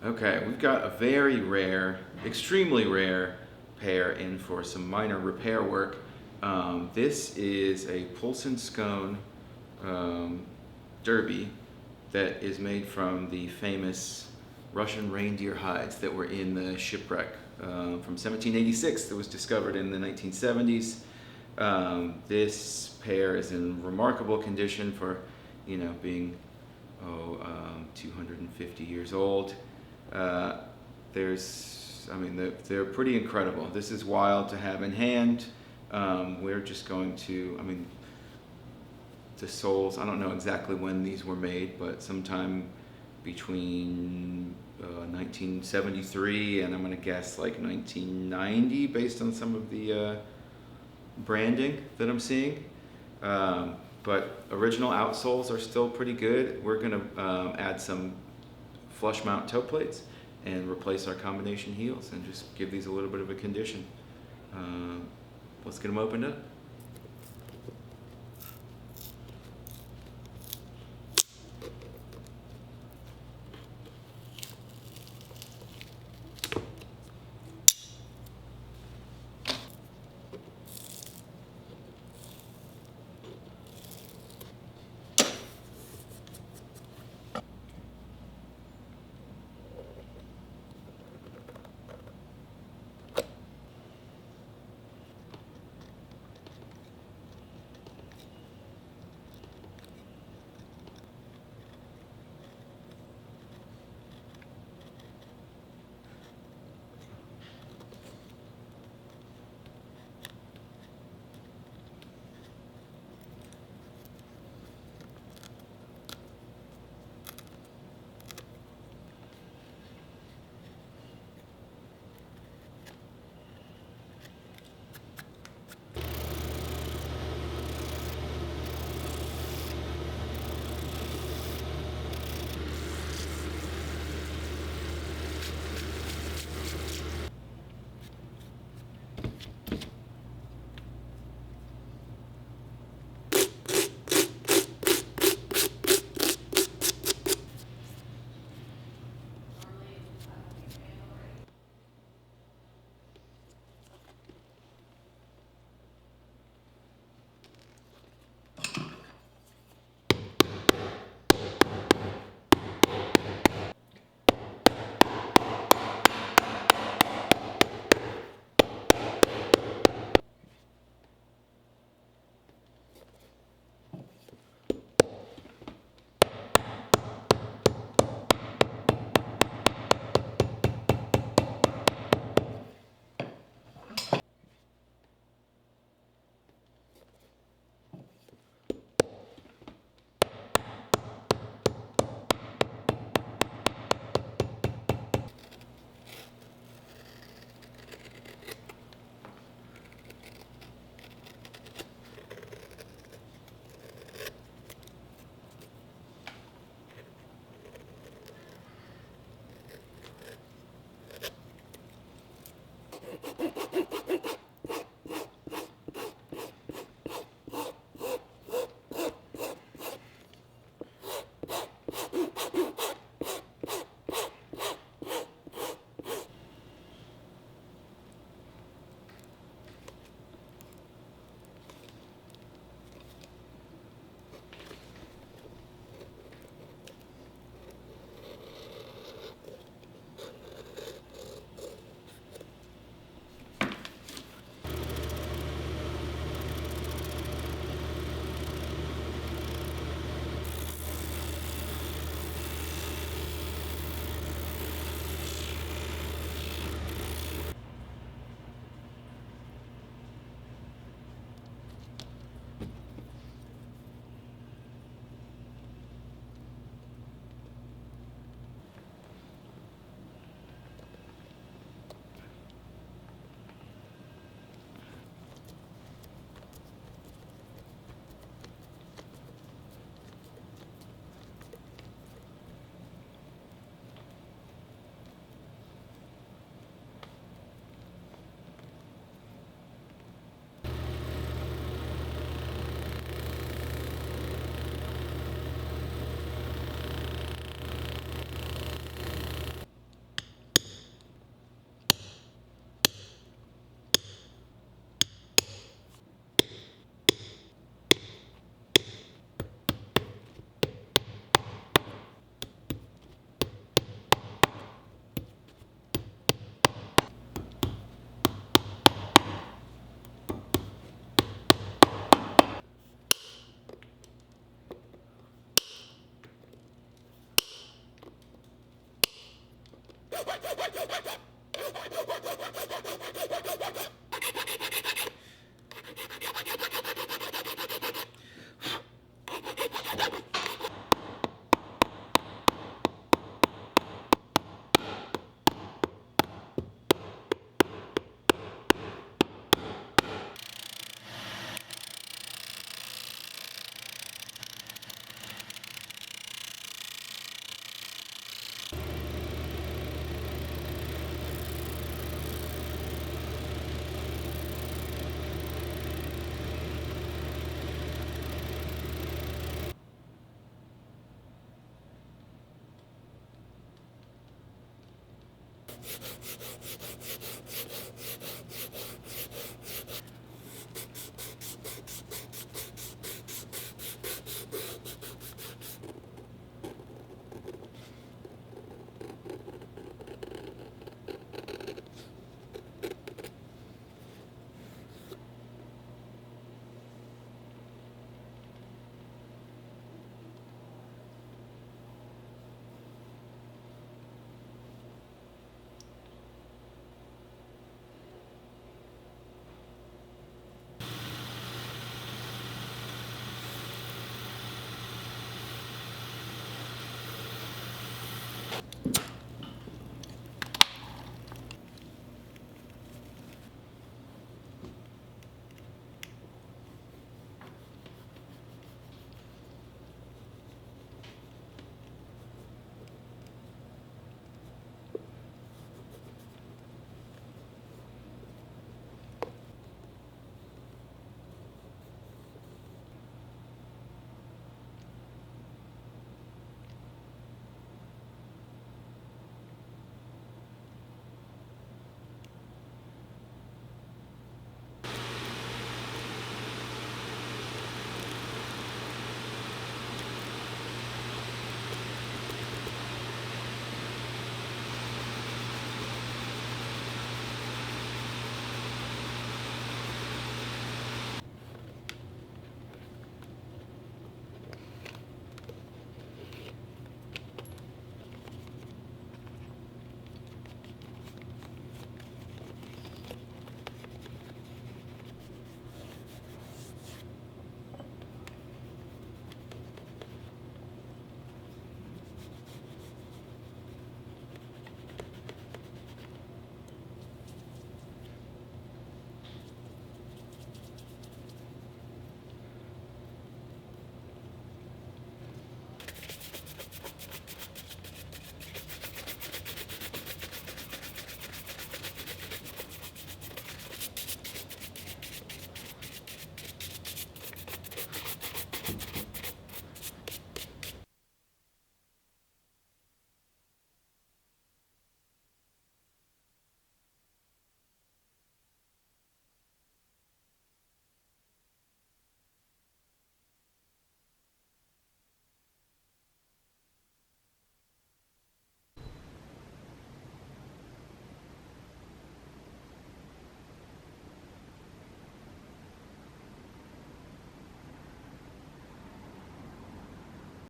Okay, we've got a very rare, extremely rare pair in for some minor repair work. This is a Poulsen Skone um, derby that is made from the famous Russian reindeer hides that were in the shipwreck from 1786 that was discovered in the 1970s. This pair is in remarkable condition for, being 250 years old. Uh, they're pretty incredible. This is wild to have in hand. We're just going to, the soles, I don't know exactly when these were made, but sometime between 1973 and I'm going to guess like 1990 based on some of the branding that I'm seeing. But original outsoles are still pretty good. We're going to add some flush mount toe plates and replace our combination heels and just give these a little bit of a condition. Let's get them opened up.